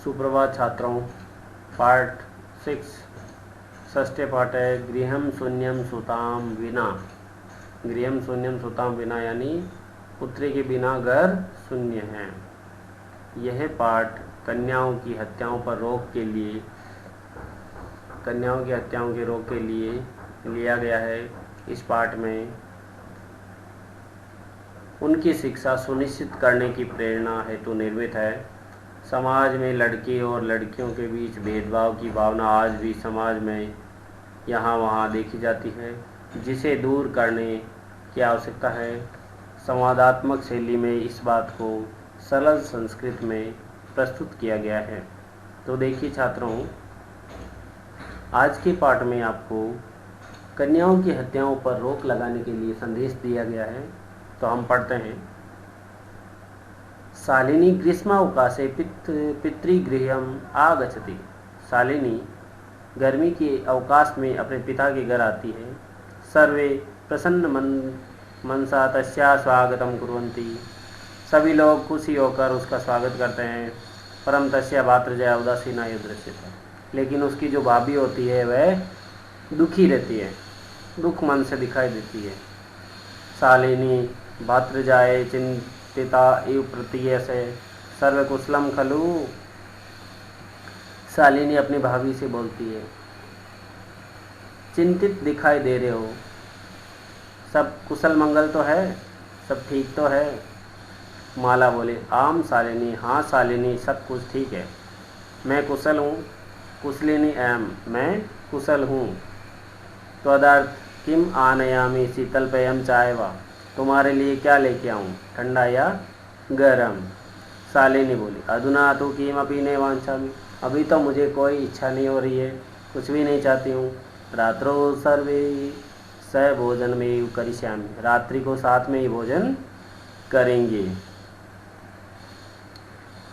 सुप्रभात छात्रों। पार्ट 6 षष्ठे पाठ है गृहम शून्यम सुताम विना। गृहम शून्यम सुताम विना यानी पुत्री के बिना घर शून्य है। यह पाठ कन्याओं की हत्याओं पर रोक के लिए रोक के लिए लिया गया है। इस पाठ में उनकी शिक्षा सुनिश्चित करने की प्रेरणा हेतु निर्मित है। समाज में लड़के और लड़कियों के बीच भेदभाव की भावना आज भी समाज में यहाँ वहाँ देखी जाती है, जिसे दूर करने की आवश्यकता है। संवादात्मक शैली में इस बात को सरल संस्कृत में प्रस्तुत किया गया है। तो देखिए छात्रों, आज के पाठ में आपको कन्याओं की हत्याओं पर रोक लगाने के लिए संदेश दिया गया है। तो हम पढ़ते हैं। शालिनी ग्रीष्मावकाशे पितृगृहम् आगच्छति। शालिनी गर्मी के अवकाश में अपने पिता के घर आती है। सर्वे प्रसन्न मनसा तस्या स्वागतम कुर्वन्ति। सभी लोग खुशी होकर उसका स्वागत करते हैं। परम तस्या भातृजा उदासीना दृश्यते। लेकिन उसकी जो भाभी होती है वह दुखी रहती है, दुख मन से दिखाई देती है। शालिनी भातृजाए चिंतिता इव प्रतीयसे सर्वकुशलम खलु। शालिनी अपनी भाभी से बोलती है, चिंतित दिखाई दे रहे हो, सब कुशल मंगल तो है, सब ठीक तो है। माला बोले, आम शालिनी, हाँ शालिनी, सब कुछ ठीक है, मैं कुशल हूँ। कुशलिनी एम, मैं कुशल हूँ। त्वदर्थ किम आनयामी शीतल पेयम चाय वा। तुम्हारे लिए क्या लेके आऊँ, ठंडा या गरम। शालिनी बोली, अधुना तो किमपि न वांछामि। अभी तो मुझे कोई इच्छा नहीं हो रही है, कुछ भी नहीं चाहती हूँ। रात्रो सर्वे स भोजन में करिष्यामि। रात्रि को साथ में ही भोजन करेंगे।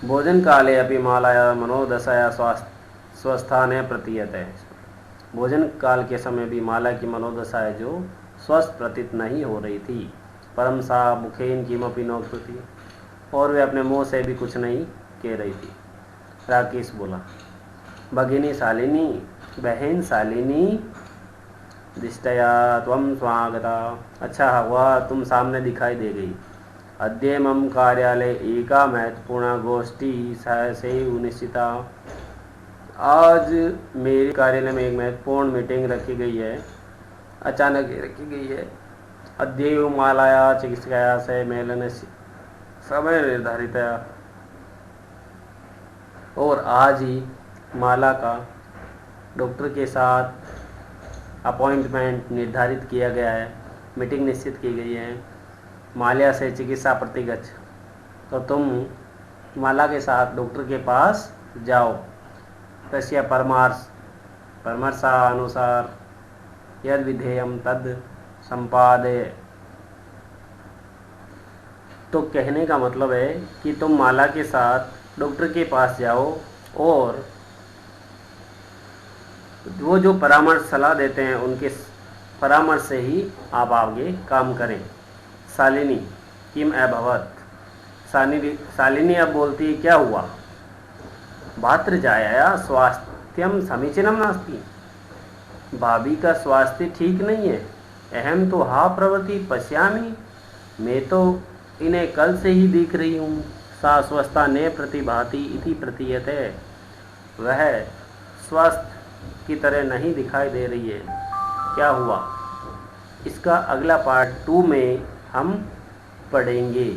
भोजन काले अपि मालाया मनोदशाया स्वस्थाने प्रतीयते। भोजन काल के समय भी माला की मनोदशा है जो स्वस्थ प्रतीत नहीं हो रही थी। परम सा मुखेन किमपि नोक्तुति। और वे अपने मुंह से भी कुछ नहीं कह रही थी। राकेश बोला, भगिनी शालिनी, बहन शालिनी, दिष्टया त्वं स्वागता। अच्छा हुआ तुम सामने दिखाई दे गई। अद्य मम कार्यालय एका महत्वपूर्ण गोष्ठी सहसैव निश्चिता। आज मेरे कार्यालय में एक महत्वपूर्ण मीटिंग रखी गई है, अचानक रखी गई है। अद्य मालाया चिकित्सकया से मेलन समय निर्धारित है। और आज ही माला का डॉक्टर के साथ अपॉइंटमेंट निर्धारित किया गया है, मीटिंग निश्चित की गई है। माल्या से चिकित्सा प्रतिगच्छ। तो तुम माला के साथ डॉक्टर के पास जाओ। तस्य परामर्शा अनुसार यद विधेयम तद संपादय। तो कहने का मतलब है कि तुम माला के साथ डॉक्टर के पास जाओ और वो जो परामर्श सलाह देते हैं उनके परामर्श से ही आप आगे काम करें। शालिनी किम अभवत। शालिनी अब बोलती है, क्या हुआ। भातृजाया स्वास्थ्यम समीचीनम नास्ति। भाभी का स्वास्थ्य ठीक नहीं है। अहम तो हा प्रवृत्ति पश्यामि। मैं तो इन्हें कल से ही देख रही हूँ। सा स्वस्था ने प्रतिभाति इति प्रतीयते। वह स्वस्थ की तरह नहीं दिखाई दे रही है। क्या हुआ, इसका अगला पार्ट 2 में हम पढ़ेंगे।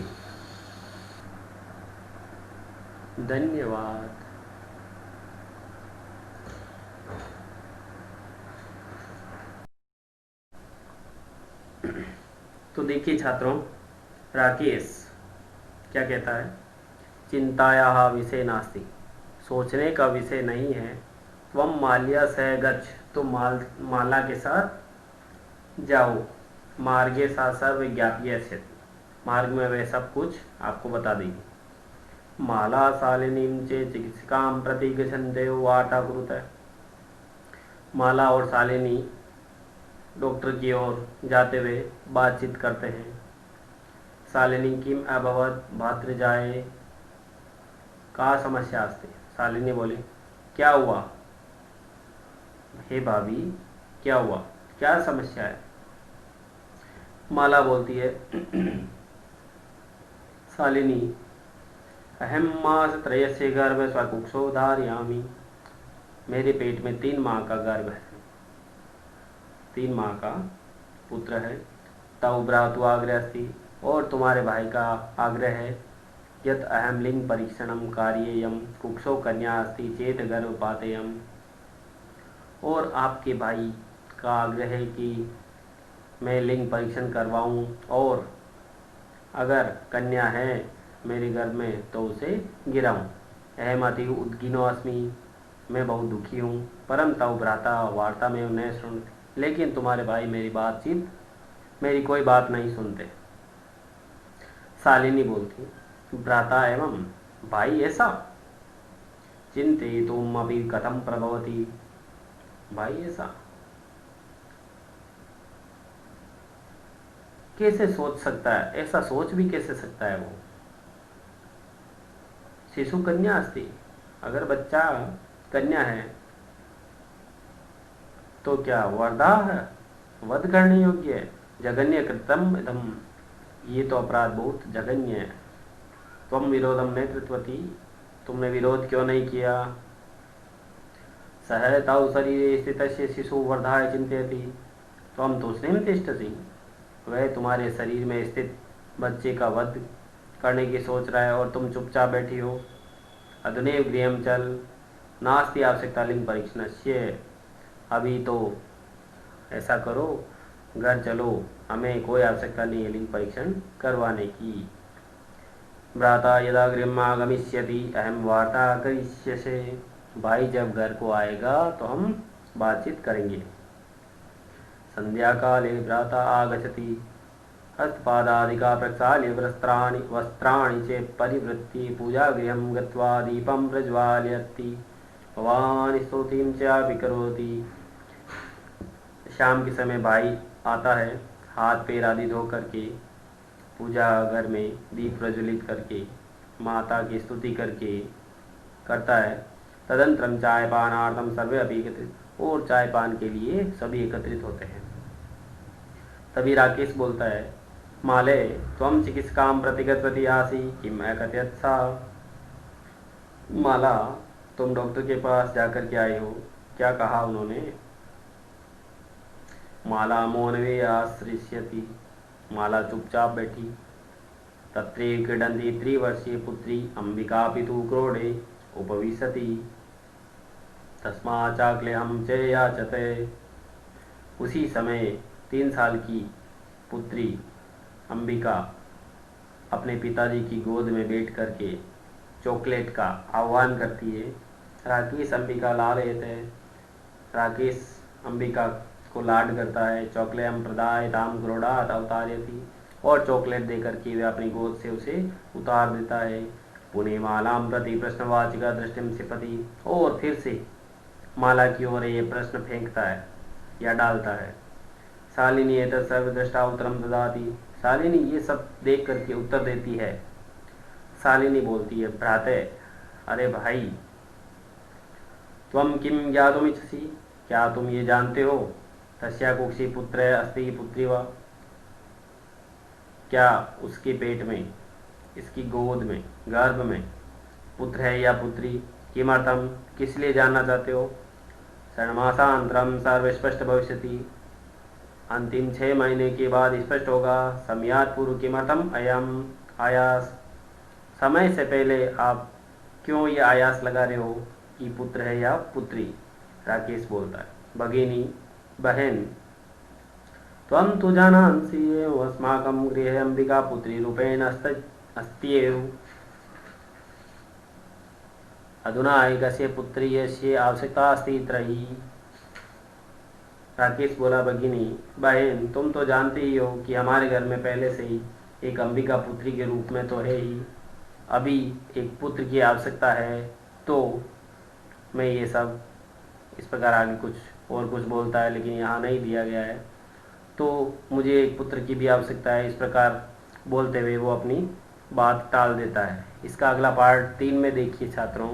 धन्यवाद। तो देखिए छात्रों, राकेश क्या कहता है, चिंताया विषय नास्ति। सोचने का विषय नहीं है। त्वं माल्या सह गच्छ। तो माला के साथ जाओ। मार्गे सा सर्व ज्ञाप्य। मार्ग में वह सब कुछ आपको बता देगी। माला शालिनीं चे चिकित्सिकां प्रति गच्छन्ते वार्ता कुरुते। माला और शालिनी डॉक्टर की ओर जाते हुए बातचीत करते हैं। शालिनी किम अभवत भातृजाए का समस्या अस्ति। शालिनी बोली, क्या हुआ? हे भाभी, क्या हुआ, क्या समस्या है? माला बोलती है, शालिनी, अहम मास त्रयस्य गर्भ स्वकुक्षो धारयामि। मेरे पेट में 3 माह का गर्भ है, 3 माह का पुत्र है। तव भ्रातु आग्रह अस्ति, और तुम्हारे भाई का आग्रह है, यत अहम लिंग परीक्षणम कार्येयम कुक्षो कन्या अस्ति चेत गर्भपातेयम। और आपके भाई का आग्रह है कि मैं लिंग परीक्षण करवाऊं, और अगर कन्या है मेरे गर्भ में तो उसे गिराऊं। अहम अति उद्गिनो अस्मि, मैं बहुत दुखी हूँ। परम तव भ्राता वार्ता में न सुन, लेकिन तुम्हारे भाई मेरी कोई बात नहीं सुनते। शालिनी बोलती, भ्राता एवं भाई ऐसा? चिंतितुम् अपि कथम प्रभवति? भाई ऐसा कैसे सोच सकता है? ऐसा सोच भी कैसे सकता है वो? शिशु कन्या अस्ति, अगर बच्चा कन्या है तो क्या वर्धा है, वध करने योग्य है। जघन्य कृतम इदम, ये तो अपराध बहुत जघन्य है। त्वम विरोधम न कृतवती, तुमने विरोध क्यों नहीं किया? सह तव शरीरे स्थितस्य शिशु वर्धाय चिंतयति, त्वम तूष्णीं तिष्ठसि, वह तुम्हारे शरीर में स्थित बच्चे का वध करने की सोच रहा है और तुम चुपचाप बैठी हो। अधुनैव गृहं चल, नास्ति आवश्यकता लिंग परीक्षणस्य, अभी तो ऐसा करो, घर चलो, हमें कोई आवश्यकता नहीं है लिंग परीक्षण करवाने की। भ्राता यदा गृहम् आगमिष्यति अहम वार्ता करिष्यसे, भाई जब घर को आएगा तो हम बातचीत करेंगे। संध्या काले भ्राता आगच्छति, हस्तपादादिका प्रक्षाल्य वस्त्राणि च परिवृत्य पूजागृहं गत्वा दीपं प्रज्वालयति, भवान् स्तुतिं चापि करोति। शाम के समय भाई आता है, हाथ पैर आदि धो करके, पूजा घर में दीप प्रज्वलित करके, माता की स्तुति करके करता है। तदनंतरम चाय पानार्थम सर्वे अभी एकत्रित, और चाय पान के लिए सभी एकत्रित होते हैं। तभी राकेश बोलता है, माले त्वं चिकित्सकां प्रति गतवती आसि किम अकथयत् सा। माला, तुम डॉक्टर के पास जाकर के आई हो, क्या कहा उन्होंने? माला मौनवे आश्रिष्यति, माला चुपचाप बैठी। तत्रैव क्रीडन्ती त्रिवर्षीय पुत्री अंबिकापि तु क्रोडे उपविशति, तस्मात् चाकलेहं च याचते। उसी समय 3 साल की पुत्री अंबिका अपने पिताजी की गोद में बैठ करके चॉकलेट का आह्वान करती है। राकेश अंबिका ला लेते हैं, राकेश अंबिका को लाड करता है। चॉकलेम प्रदाय ताम क्रोडात अवतारयति, और चॉकलेट देकर के वे अपनी गोद से उसे उतार देता है। पुणे मालाम प्रति प्रश्नवाचिका दृष्टिम सिपति, और फिर से माला की ओर ये प्रश्न फेंकता है या डालता है। शालिनी एतत् सर्वदृष्टा उत्तरम ददाति, शालिनी ये सब देख करके उत्तर देती है। शालिनी बोलती है, भ्राते, अरे भाई, त्वं किम ज्ञातुमिच्छसि, क्या तुम ये जानते हो? तस्या कुक्षी पुत्र अस्ति पुत्री वा, क्या उसके पेट में, इसकी गोद में, गर्भ में पुत्र है या पुत्री? किमर्थम, किस लिए जानना चाहते हो? षण्मासांतरम सर्वस्पष्ट भविष्यति, अंतिम 6 महीने के बाद स्पष्ट होगा। समयात् पूर्व किमर्थम अयम आयास, समय से पहले आप क्यों ये आयास लगा रहे हो कि पुत्र है या पुत्री? राकेश बोलता है, भगिनी, बहन, त्वं तु जानांसि एव अस्माकं गृहे अंबिका पुत्री रूपेण अस्त्येव, अधुना एकस्य पुत्री यस्य आवश्यकता अस्ति त्रयी। राकेश बोला, भगिनी, बहन, तुम तो जानते ही हो कि हमारे घर में पहले से ही एक अंबिका पुत्री के रूप में तो है ही, अभी एक पुत्र की आवश्यकता है। तो मैं ये सब इस प्रकार आगे कुछ बोलता है, लेकिन यहाँ नहीं दिया गया है। तो मुझे एक पुत्र की भी आवश्यकता है, इस प्रकार बोलते हुए वो अपनी बात टाल देता है। इसका अगला पार्ट 3 में देखिए छात्रों।